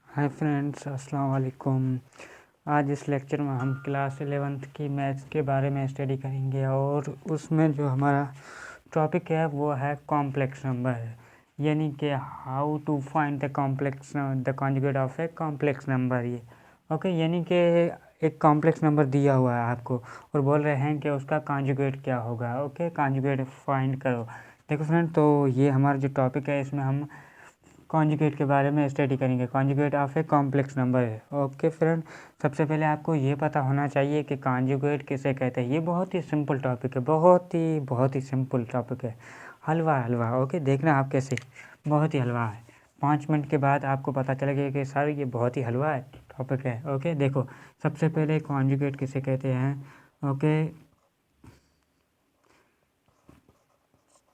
Hi friends, अस्सलाम वालेकुम। आज इस लेक्चर में हम क्लास 11th की मैथ्स के बारे में स्टडी करेंगे और उसमें जो हमारा टॉपिक है वो है कॉम्प्लेक्स नंबर, यानी कि how to find the conjugate of a complex number. ये ओके, यानी कि एक कॉम्प्लेक्स नंबर दिया हुआ है आपको और बोल रहे हैं कि उसका कॉन्जुगेट क्या होगा। ओके, कॉन्जुगेट फाइंड करो। देखो फ्रेंड, तो ये हमारा जो टॉपिक है इसमें हम कॉन्जुगेट के बारे में स्टडी करेंगे। Conjugate of a complex number है। ओके फ्रेंड, सबसे पहले आपको ये पता होना चाहिए कि कॉन्जुगेट किसे कहते हैं। ये बहुत ही सिंपल टॉपिक है, बहुत ही सिंपल टॉपिक है। हलवा। ओके, देखना आप कैसे बहुत ही हलवा है। 5 मिनट के बाद आपको पता चलेगा कि सर ये बहुत ही हलवा है टॉपिक है। ओके, देखो सबसे पहले कॉन्जुगेट किसे कहते हैं। Okay,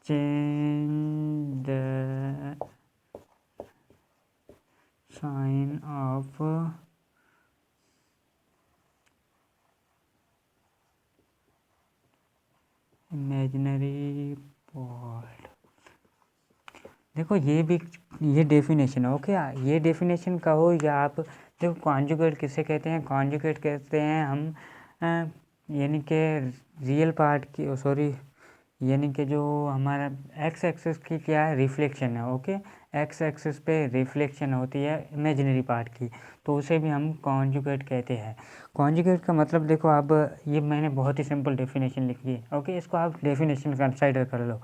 change the sign of imaginary part. देखो ये डेफिनेशन है। ओके, ये डेफिनेशन कहो या आप देखो कॉन्जुगेट किसे कहते हैं। कॉन्जुगेट कहते हैं हम यानी कि रियल पार्ट की सॉरी यानी कि जो हमारा एक्स एक्सिस की क्या है, रिफ्लेक्शन है। ओके, एक्स एक्सिस पे रिफ्लेक्शन होती है इमेजिनरी पार्ट की, तो उसे भी हम कॉन्जुगेट कहते हैं। कॉन्जुगेट का मतलब देखो, आप ये मैंने बहुत ही सिंपल डेफिनेशन लिखी है। ओके, इसको आप डेफिनेशन कंसाइडर कर लो।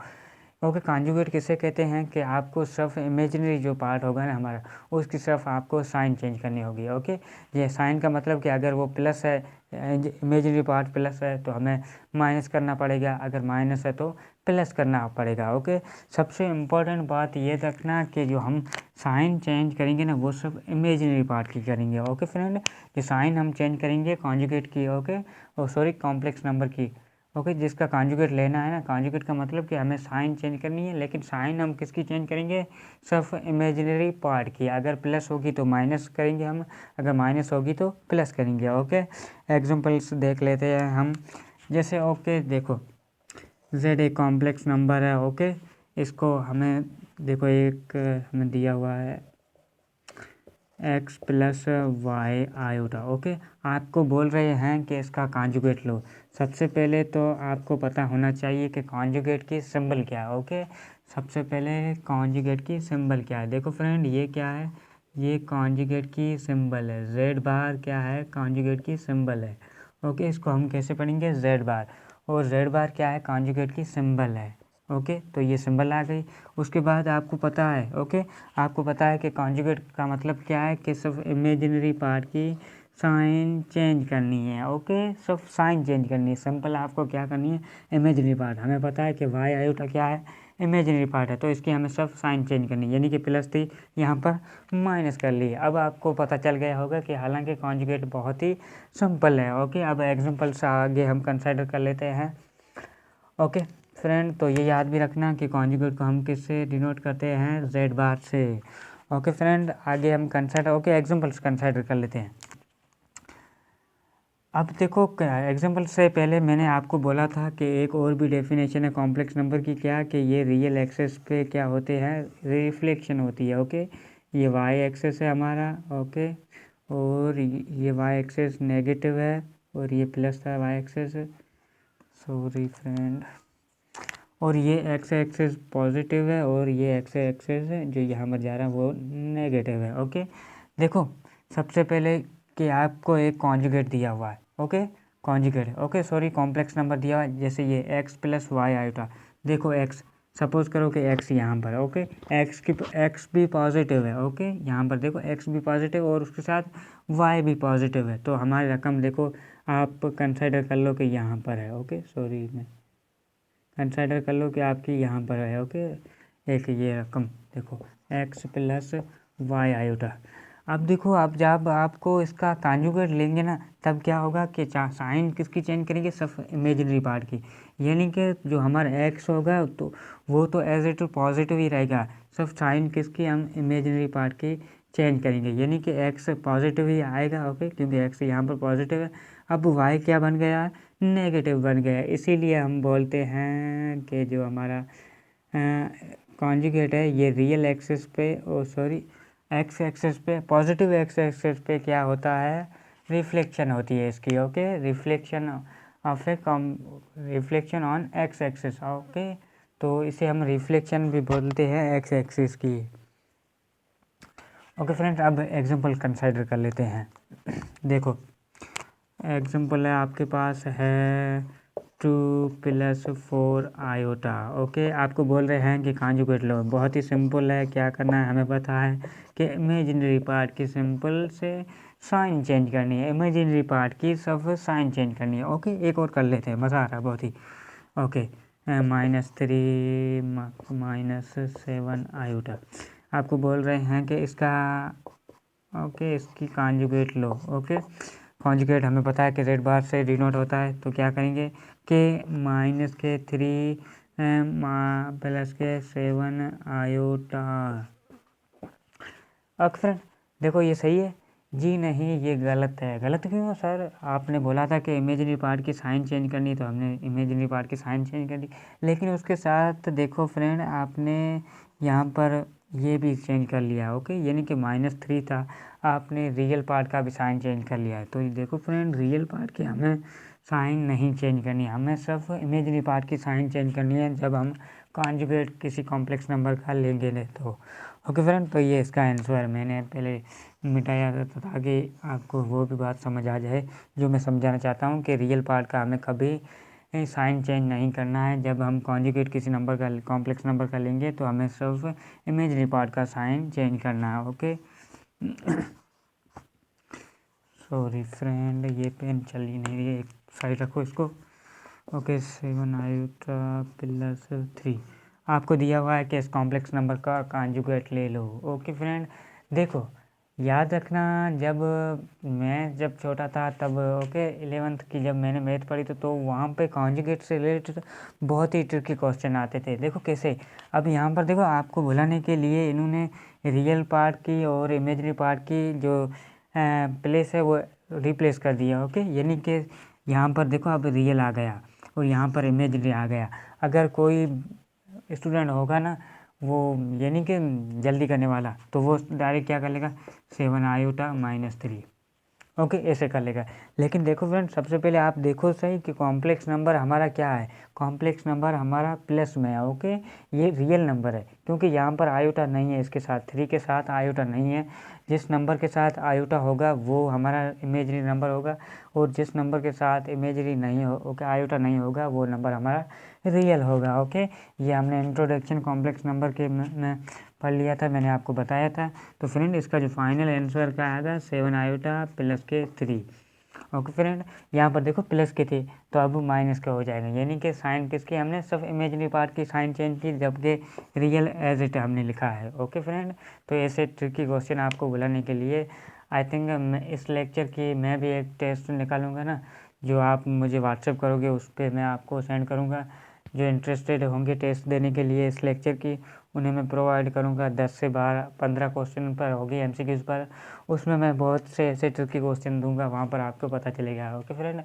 ओके, कॉन्जुगेट किसे कहते हैं कि आपको सिर्फ इमेजिनरी जो पार्ट होगा ना हमारा, उसकी सिर्फ आपको साइन चेंज करनी होगी। ओके, ये साइन का मतलब कि अगर वो प्लस है, इमेजिनरी पार्ट प्लस है तो हमें माइनस करना पड़ेगा, अगर माइनस है तो प्लस करना पड़ेगा। ओके, सबसे इम्पोर्टेंट बात ये रखना कि जो हम साइन चेंज करेंगे ना वो सब इमेजिनरी पार्ट की करेंगे। ओके फ्रेंड, जो साइन हम चेंज करेंगे कॉन्जुगेट की, ओके, और सॉरी कॉम्प्लेक्स नंबर की। ओके, जिसका कॉन्जुगेट लेना है ना, कॉन्जुगेट का मतलब कि हमें साइन चेंज करनी है, लेकिन साइन हम किसकी चेंज करेंगे, सिर्फ इमेजिनरी पार्ट की। अगर प्लस होगी तो माइनस करेंगे हम, अगर माइनस होगी तो प्लस करेंगे। ओके, एग्जांपल्स देख लेते हैं हम। जैसे ओके देखो, z एक कॉम्प्लेक्स नंबर है। ओके, इसको हमें देखो एक हमें दिया हुआ है x plus y iota. Okay, आपको बोल रहे हैं कि इसका कॉन्जुगेट लो। सबसे पहले तो आपको पता होना चाहिए कि कॉन्जुगेट की सिंबल क्या है। ओके, सबसे पहले कॉन्जुगेट की सिंबल क्या है। देखो फ्रेंड, ये क्या है, ये कॉन्जुगेट की सिंबल है। z बार क्या है, कॉन्जुगेट की सिंबल है। ओके, इसको हम कैसे पढ़ेंगे, z बार, और z बार क्या है, कॉन्जुगेट की सिंबल है। ओके, तो ये सिंबल आ गई। उसके बाद आपको पता है, ओके, आपको पता है कि कॉन्जुगेट का मतलब क्या है, कि सिर्फ इमेजिनरी पार्ट की साइन चेंज करनी है। ओके, सिर्फ साइन चेंज करनी है, सिंपल आपको क्या करनी है, इमेजिनरी पार्ट। हमें पता है कि वाई आयोटा क्या है, इमेजिनरी पार्ट है, तो इसकी हमें सिर्फ साइन चेंज करनी है, यानी कि प्लस थी यहाँ पर माइनस कर ली। अब आपको पता चल गया होगा कि हालांकि कॉन्जुगेट बहुत ही सिंपल है। ओके, अब एग्जांपल्स आगे हम कंसिडर कर लेते हैं। ओके फ्रेंड, तो ये याद भी रखना कि कॉन्जुगेट को हम किससे डिनोट करते हैं, z बार से। ओके फ्रेंड, आगे हम कंसिडर एग्जांपल्स कंसिडर कर लेते हैं। अब देखो एग्जांपल से पहले मैंने आपको बोला था कि एक और भी डेफिनेशन है कॉम्प्लेक्स नंबर की, क्या कि ये रियल एक्सेस पे क्या होते हैं, रिफ्लेक्शन होती है। ओके, ये वाई एक्सेस है हमारा। ओके, और ये वाई एक्सेस नेगेटिव है और ये प्लस था वाई एक्सेस, सॉरी फ्रेंड, और ये एक्स एक्सेस पॉजिटिव है और ये एक्स एक्सेस जो यहाँ पर जा रहा है वो नेगेटिव है। ओके, देखो सबसे पहले कि आपको एक कॉन्जुगेट दिया हुआ है। Okay, conjugate, okay sorry complex number दिया हुआ है, जैसे ये एक्स प्लस वाई आयोटा। देखो एक्स, सपोज करो कि एक्स यहाँ पर, ओके, एक्स भी पॉजिटिव है। ओके, यहाँ पर देखो एक्स भी पॉजिटिव और उसके साथ वाई भी पॉजिटिव है, तो हमारी रकम देखो आप कंसिडर कर लो कि यहाँ पर है। ओके, सॉरी मैं कंसिडर कर लो कि आपकी यहाँ पर है। ओके, एक ये रकम देखो x प्लस वाई आयोटा। अब देखो, अब जब आपको इसका कॉन्जुगेट लेंगे ना, तब क्या होगा कि साइन किसकी चेंज करेंगे, सिर्फ इमेजिनरी पार्ट की, यानी कि जो हमारा x होगा तो वो तो एज इट पॉजिटिव ही रहेगा, सिर्फ साइन किसकी, हम इमेजिनरी पार्ट की चेंज करेंगे, यानी कि x पॉजिटिव ही आएगा। ओके, क्योंकि x यहाँ पर पॉजिटिव है। अब y क्या बन गया, नेगेटिव बन गया, इसीलिए हम बोलते हैं कि जो हमारा कॉन्जुगेट है ये रियल एक्सिस पे, ओ सॉरी एक्स एक्सिस पे, पॉजिटिव एक्स एक्सिस पे क्या होता है, रिफ्लेक्शन होती है इसकी, okay, reflection of a reflection on x axis, okay, तो इसे हम रिफ्लेक्शन भी बोलते हैं एक्स एक्सिस की। ओके फ्रेंड्स, अब एग्जांपल कंसिडर कर लेते हैं। देखो एग्जांपल है आपके पास है 2+4 आयोटा, ओके, आपको बोल रहे हैं कि कॉन्जुगेट लो। बहुत ही सिंपल है, क्या करना है हमें पता है कि इमेजिनरी पार्ट की सिंपल से साइन चेंज करनी है, इमेजिनरी पार्ट की सब साइन चेंज करनी है। ओके, एक और कर लेते हैं, मज़ा आ रहा है बहुत ही। ओके, -3 -7 आयोटा, आपको बोल रहे हैं कि इसका ओके इसकी कॉन्जुगेट लो। ओके, कॉन्जुगेट हमें पता है कि रेड बार से डिनोट होता है, तो क्या करेंगे कि -3 +7 आयोटा। अक्सर देखो ये सही है जी, नहीं ये गलत है। गलत क्यों सर? आपने बोला था कि इमेजिनरी पार्ट की साइन चेंज करनी, तो हमने इमेजिनरी पार्ट की साइन चेंज कर दी, लेकिन उसके साथ देखो फ्रेंड आपने यहाँ पर ये भी चेंज कर लिया। ओके, यानी कि -3 था, आपने रियल पार्ट का भी साइन चेंज कर लिया है। तो ये देखो फ्रेंड, रियल पार्ट की हमें साइन नहीं चेंज करनी है, हमें सिर्फ इमेजिनरी पार्ट की साइन चेंज करनी है जब हम कॉन्जुगेट किसी कॉम्प्लेक्स नंबर का लेंगे नहीं तो। ओके फ्रेंड, तो ये इसका आंसर मैंने पहले मिटाया था ताकि आपको वो भी बात समझ आ जाए जो मैं समझाना चाहता हूँ कि रियल पार्ट का हमें कभी साइन चेंज नहीं करना है। जब हम कॉन्जुगेट किसी नंबर का कॉम्प्लेक्स नंबर का लेंगे तो हमें सिर्फ इमेजिनरी पार्ट का साइन चेंज करना है। ओके सॉरी फ्रेंड, ये पेन चल ही नहीं रही है, एक साइड रखो इसको। ओके, 7 आयोटा +3 आपको दिया हुआ है कि इस कॉम्प्लेक्स नंबर का कॉन्जुगेट ले लो। ओके फ्रेंड, देखो याद रखना, जब छोटा था तब, ओके 11th की जब मैंने मैथ पढ़ी तो वहाँ पे कॉन्जुगेट से रिलेटेड बहुत ही ट्रिकी क्वेश्चन आते थे। देखो कैसे, अब यहाँ पर देखो आपको भुलाने के लिए इन्होंने रियल पार्ट की और इमेजिनरी पार्ट की जो प्लेस है वो रिप्लेस कर दिया। ओके, यानी कि यहाँ पर देखो अब रियल आ गया और यहाँ पर इमेजिनरी आ गया। अगर कोई स्टूडेंट होगा ना वो यानी कि जल्दी करने वाला, तो वो डायरेक्ट क्या कर लेगा, 7 आयोटा -3, ओके ऐसे कर लेगा। लेकिन देखो फ्रेंड, सबसे पहले आप देखो सही कि कॉम्प्लेक्स नंबर हमारा क्या है, कॉम्प्लेक्स नंबर हमारा प्लस में है। ओके, ये रियल नंबर है क्योंकि यहाँ पर आयोटा नहीं है, इसके साथ 3 के साथ आयोटा नहीं है। जिस नंबर के साथ आयोटा होगा वो हमारा इमेजरी नंबर होगा, और जिस नंबर के साथ इमेजरी नहीं हो ओके आयोटा नहीं होगा वो नंबर हमारा रियल होगा। ओके, ये हमने इंट्रोडक्शन कॉम्प्लेक्स नंबर के में पढ़ लिया था, मैंने आपको बताया था। तो फ्रेंड इसका जो फाइनल आंसर का आएगा 7 आयोटा +3। ओके फ्रेंड, यहाँ पर देखो प्लस के थे तो अब माइनस का हो जाएगा, यानी कि साइन किसकी, हमने सिर्फ इमेजिनरी पार्ट की साइन चेंज की जबकि रियल एज इट हमने लिखा है। ओके फ्रेंड, तो ऐसे ट्रिकी क्वेश्चन आपको बुलाने के लिए आई थिंक इस लेक्चर की मैं भी एक टेस्ट निकालूंगा ना, जो आप मुझे व्हाट्सएप करोगे उस पर मैं आपको सेंड करूँगा। जो इंटरेस्टेड होंगे टेस्ट देने के लिए इस लेक्चर की, उन्हें मैं प्रोवाइड करूँगा। 10 से 15 क्वेश्चन पर होगी एमसीक्यूज़ पर, उसमें मैं बहुत से ऐसे ट्रिकी क्वेश्चन दूंगा, वहाँ पर आपको पता चलेगा। ओके फ्रेंड,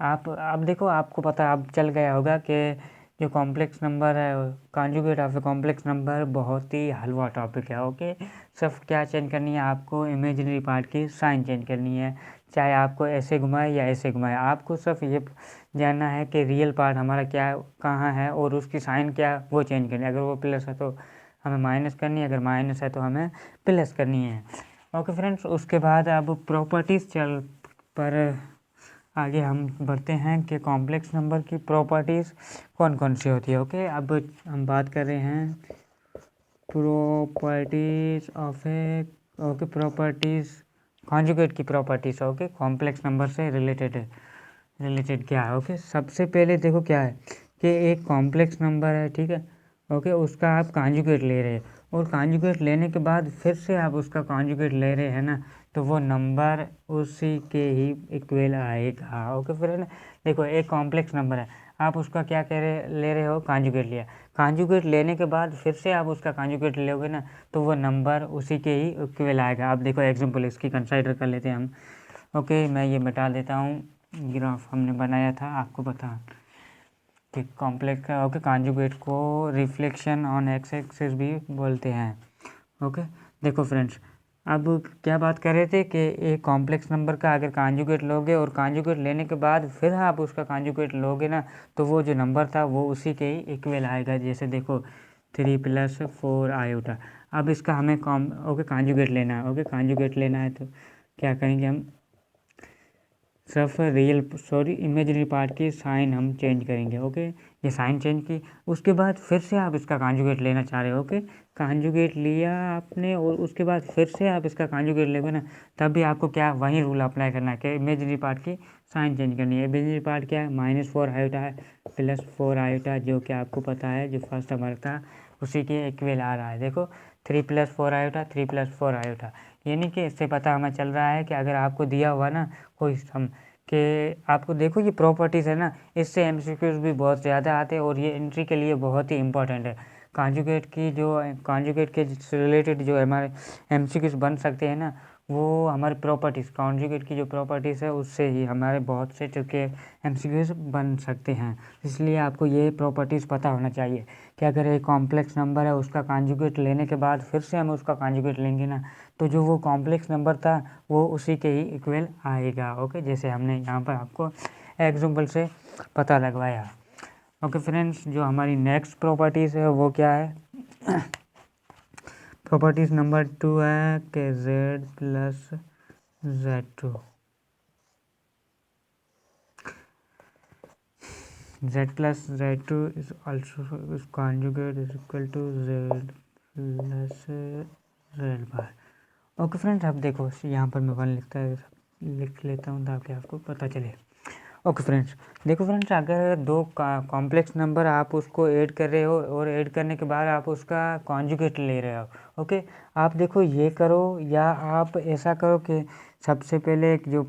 आप देखो आपको पता अब चल गया होगा कि जो कॉम्प्लेक्स नंबर है, conjugate of a complex number बहुत ही हलवा टॉपिक है। ओके, सिर्फ क्या चेंज करनी है आपको, इमेजिनरी पार्ट की साइन चेंज करनी है, चाहे आपको ऐसे घुमाए या ऐसे घुमाए, आपको सिर्फ ये जानना है कि रियल पार्ट हमारा क्या कहाँ है और उसकी साइन क्या वो चेंज करनी है। अगर वो प्लस है तो हमें माइनस करनी है, अगर माइनस है तो हमें प्लस करनी है। ओके फ्रेंड्स, उसके बाद अब प्रॉपर्टीज़ चल पर आगे हम बढ़ते हैं कि कॉम्प्लेक्स नंबर की प्रॉपर्टीज़ कौन कौन सी होती है। ओके, अब हम बात कर रहे हैं properties of A okay properties conjugate की प्रॉपर्टीज़। ओके, कॉम्प्लेक्स नंबर से रिलेटेड क्या है। ओके, सबसे पहले देखो क्या है कि एक कॉम्प्लेक्स नंबर है, ठीक है, ओके, उसका आप कॉन्जुगेट ले रहे हैं और कॉन्जुगेट लेने के बाद फिर से आप उसका कॉन्जुगेट ले रहे हैं ना, तो वो नंबर उसी के ही इक्वल आएगा। ओके फ्रेंड, देखो एक कॉम्प्लेक्स नंबर है, आप उसका क्या कह रहे ले रहे हो, कॉन्जुगेट लिया, कॉन्जुगेट लेने के बाद फिर से आप उसका कॉन्जुगेट लोगे ना, तो वो नंबर उसी के ही इक्वल आएगा। आप देखो एग्जाम्पल इसकी कंसिडर कर लेते हैं हम। ओके, मैं ये मिटा देता हूँ, ग्राफ हमने बनाया था आपको बता कि कॉम्प्लेक्स ओके कॉन्जुगेट को रिफ्लेक्शन ऑन एक्स एक्सिस भी बोलते हैं। ओके, देखो फ्रेंड्स, अब क्या बात कर रहे थे कि एक कॉम्प्लेक्स नंबर का अगर कॉन्जुगेट लोगे और कॉन्जुगेट लेने के बाद फिर आप उसका कॉन्जुगेट लोगे ना, तो वो जो नंबर था वो उसी के ही इक्वल आएगा। जैसे देखो 3 + 4 आयोटा। अब इसका हमें कॉन्जुगेट लेना है। ओके, कॉन्जुगेट लेना है तो क्या करेंगे हम, सिर्फ इमेजिनरी पार्ट की साइन हम चेंज करेंगे। ओके, ये साइन चेंज की, उसके बाद फिर से आप इसका कॉन्जुगेट लेना चाह रहे हो। ओके, कॉन्जुगेट लिया आपने और उसके बाद फिर से आप इसका कॉन्जुगेट लेंगे ना, तब भी आपको क्या वही रूल अप्लाई करना है कि इमेजिनरी पार्ट की साइन चेंज करनी है। इमेजिनरी पार्ट क्या है, -4 आयोटा है +4 आयोटा, जो कि आपको पता है जो फर्स्ट नंबर था उसी के इक्वल आ रहा है। देखो 3 + 4 आयोटा, 3 + 4 आयोटा, यानी कि इससे पता हमें चल रहा है कि अगर आपको दिया हुआ ना कोई सम कि आपको देखो ये प्रॉपर्टीज़ है ना, इससे एमसीक्यूज भी बहुत ज़्यादा आते हैं और ये एंट्री के लिए बहुत ही इंपॉर्टेंट है। कॉन्जुगेट के रिलेटेड जो हमारे एमसीक्यूज बन सकते हैं ना, वो हमारे प्रॉपर्टीज़, कॉन्जुगेट की जो प्रॉपर्टीज़ है उससे ही हमारे बहुत से चुके एमसीक्यूज बन सकते हैं। इसलिए आपको ये प्रॉपर्टीज़ पता होना चाहिए कि अगर एक कॉम्प्लेक्स नंबर है उसका कॉन्जुगेट लेने के बाद फिर से हम उसका कॉन्जुगेट लेंगे ना, तो जो वो कॉम्प्लेक्स नंबर था वो उसी के ही इक्वल आएगा। ओके, जैसे हमने यहाँ पर आपको एग्जाम्पल से पता लगवाया। ओके फ्रेंड्स, जो हमारी नेक्स्ट प्रॉपर्टीज़ है वो क्या है, प्रॉपर्टीज़ नंबर 2 है कि z + z2, z + z2 is also is conjugate is equal to z + z bar. Okay friends, अब देखो यहाँ पर मैं 1 लिख लेता हूँ ताकि आपको पता चले। ओके फ्रेंड्स, देखो फ्रेंड्स, अगर दो कॉम्प्लेक्स नंबर आप उसको ऐड कर रहे हो और ऐड करने के बाद आप उसका कॉन्जुगेट ले रहे हो। ओके, आप देखो ये करो या आप ऐसा करो कि सबसे पहले जो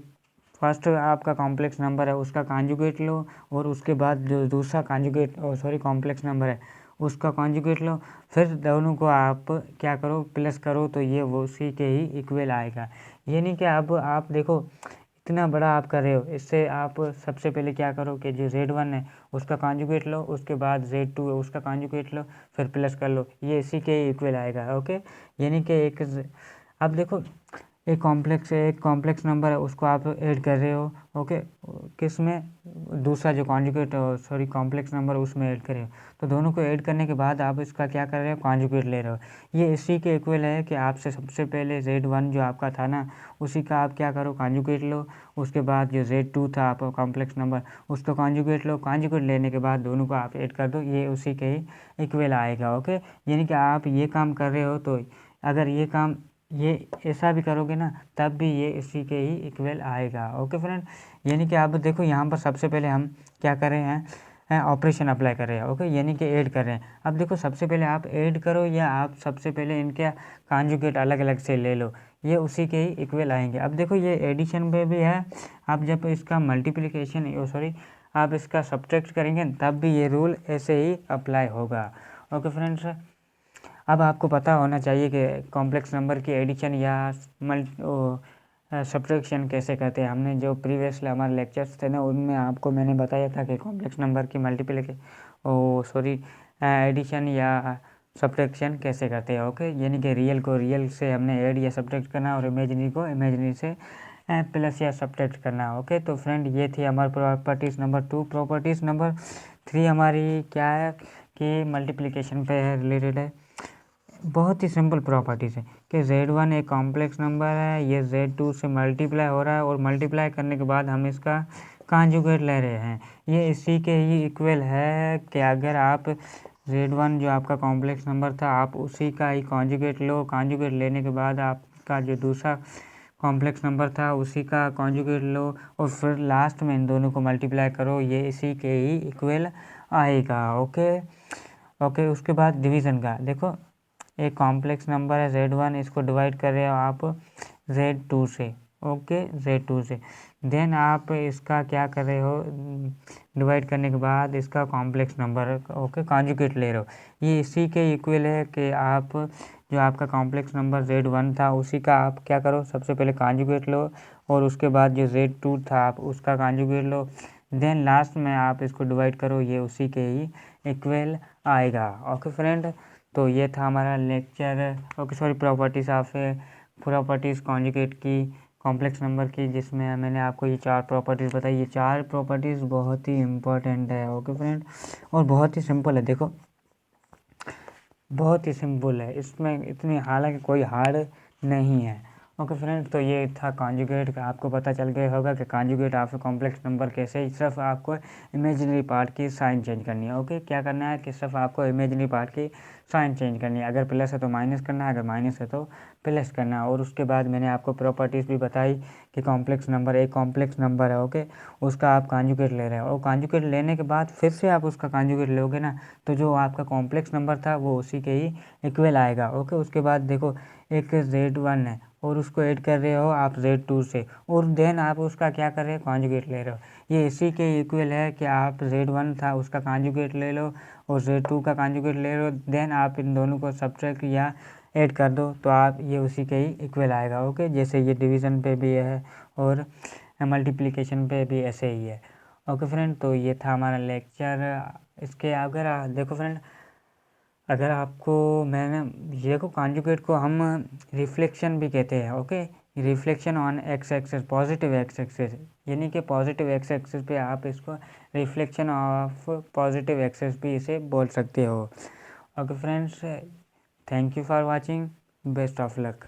फर्स्ट आपका कॉम्प्लेक्स नंबर है उसका कॉन्जुगेट लो और उसके बाद जो दूसरा कॉम्प्लेक्स नंबर है उसका कॉन्जुगेट लो, फिर दोनों को आप क्या करो, प्लस करो, तो ये वो उसी के ही इक्वल आएगा। ये नहीं कि अब आप देखो इतना बड़ा आप कर रहे हो, इससे आप सबसे पहले क्या करो कि जो Z1 है उसका कॉन्जुगेट लो, उसके बाद Z2 है उसका कॉन्जुगेट लो, फिर प्लस कर लो, ये इसी के इक्वल आएगा। ओके, यानी कि अब देखो एक कॉम्प्लेक्स नंबर है उसको आप ऐड कर रहे हो। ओके, किस में, दूसरा जो कॉम्प्लेक्स नंबर उसमें ऐड कर रहे हो, तो दोनों को ऐड करने के बाद आप इसका क्या कर रहे हो, कॉन्जुगेट ले रहे हो। ये इसी के इक्वल है कि आपसे सबसे पहले Z1 जो आपका था ना उसी का आप क्या करो, कॉन्जुगेट लो, उसके बाद जो Z2 था आपका कॉम्प्लेक्स नंबर उसका कॉन्जुगेट लो, कॉन्जुगेट लेने के बाद दोनों को आप ऐड कर दो, ये उसी के ही इक्वल आएगा। ओके, यानी कि आप ये काम कर रहे हो तो अगर ये काम ये ऐसा भी करोगे ना तब भी ये इसी के ही इक्वल आएगा। ओके फ्रेंड, यानी कि आप देखो यहाँ पर सबसे पहले हम क्या कर रहे हैं, ऑपरेशन अप्लाई कर रहे हैं। ओके, यानी कि ऐड कर रहे हैं। अब देखो सबसे पहले आप ऐड करो या आप सबसे पहले इनके कॉन्जुगेट अलग अलग से ले लो, ये उसी के ही इक्वल आएंगे। अब देखो ये एडिशन में भी है, आप जब इसका मल्टीप्लिकेशन आप इसका सब्ट्रैक्ट करेंगे तब भी ये रूल ऐसे ही अप्लाई होगा। ओके फ्रेंड्स, अब आपको पता होना चाहिए कि कॉम्प्लेक्स नंबर की एडिशन या सब्ट्रैक्शन कैसे करते हैं। हमने जो प्रीवियसली हमारे लेक्चर्स थे ना उनमें आपको मैंने बताया था कि कॉम्प्लेक्स नंबर की एडिशन या सब्ट्रैक्शन कैसे करते हैं। ओके, यानी कि रियल को रियल से हमने ऐड या सब्ट्रैक्ट करना और इमेजिनरी को इमेजिनरी से प्लस या सब्ट्रैक्ट करना। ओके, तो फ्रेंड ये थी हमारी प्रॉपर्टीज़ नंबर 2। प्रॉपर्टीज़ नंबर 3 हमारी क्या है कि मल्टीप्लिकेशन पे रिलेटेड है। बहुत ही सिंपल प्रॉपर्टीज़ है कि Z1 एक कॉम्प्लेक्स नंबर है, ये Z2 से मल्टीप्लाई हो रहा है और मल्टीप्लाई करने के बाद हम इसका कॉन्जुगेट ले रहे हैं, ये इसी के ही इक्वल है कि अगर आप Z1 जो आपका कॉम्प्लेक्स नंबर था आप उसी का ही कॉन्जुगेट लो, कॉन्जुगेट लेने के बाद आपका जो दूसरा कॉम्प्लेक्स नंबर था उसी का कॉन्जुगेट लो और फिर लास्ट में इन दोनों को मल्टीप्लाई करो, ये इसी के ही इक्वल आएगा। ओके, उसके बाद डिवीज़न का देखो, एक कॉम्प्लेक्स नंबर है Z1, इसको डिवाइड कर रहे हो आप Z2 से। ओके, Z2 से देन आप इसका क्या कर रहे हो, डिवाइड करने के बाद इसका कॉम्प्लेक्स नंबर ओके कॉन्जुगेट ले रहे हो, ये इसी के इक्वल है कि आप जो आपका कॉम्प्लेक्स नंबर Z1 था उसी का आप क्या करो, सबसे पहले कॉन्जुगेट लो और उसके बाद जो Z2 था आप उसका कॉन्जुगेट लो, देन लास्ट में आप इसको डिवाइड करो, ये उसी के ही इक्वल आएगा। ओके फ्रेंड, तो ये था हमारा lecture properties of properties conjugate की, कॉम्प्लेक्स नंबर की, जिसमें मैंने आपको ये 4 प्रॉपर्टीज़ बताई। ये 4 प्रॉपर्टीज़ बहुत ही इम्पोर्टेंट है, ओके फ्रेंड, और बहुत ही सिंपल है। देखो बहुत ही सिंपल है, इसमें इतनी हालांकि कोई हार्ड नहीं है, ओके फ्रेंड। तो ये था कॉन्जुगेट का, आपको पता चल गया होगा कि कॉन्जुगेट ऑफ कॉम्प्लेक्स नंबर कैसे, सिर्फ आपको इमेजिनरी पार्ट की साइन चेंज करनी है, ओके। क्या करना है कि सिर्फ आपको इमेजिनरी पार्ट की साइन चेंज करनी है, अगर प्लस है तो माइनस करना है, अगर माइनस है तो प्लस करना है। और उसके बाद मैंने आपको प्रॉपर्टीज़ भी बताई कि कॉम्प्लेक्स नंबर एक कॉम्प्लेक्स नंबर है, ओके, उसका आप कॉन्जुगेट ले रहे हो, और कॉन्जुगेट लेने के बाद फिर से आप उसका कॉन्जुगेट लोगे ना, तो जो आपका कॉम्प्लेक्स नंबर था वो उसी के ही इक्वल आएगा, ओके। उसके बाद देखो एक Z1 है और उसको ऐड कर रहे हो आप Z2 से, और देन आप उसका क्या कर रहे हो, कॉन्जुगेट ले रहे हो। ये इसी के इक्वल है कि आप Z1 था उसका कॉन्जुगेट ले लो और Z2 का कॉन्जुगेट ले लो, देन आप इन दोनों को सब्ट्रैक्ट या ऐड कर दो, तो आप ये उसी के ही इक्वल आएगा, ओके। जैसे ये डिवीज़न पे भी है और मल्टीप्लिकेशन पे भी ऐसे ही है, ओके फ्रेंड। तो ये था हमारा लेक्चर। इसके अगर देखो फ्रेंड, अगर आपको मैंने देखो कॉन्जुगेट को हम रिफ्लेक्शन भी कहते हैं, okay, reflection on x axis, positive x axis, यानी कि पॉजिटिव एक्स एक्सिस पे आप इसको रिफ्लेक्शन ऑफ पॉजिटिव एक्सिस भी इसे बोल सकते हो, okay friends. Thank you for watching, best of luck.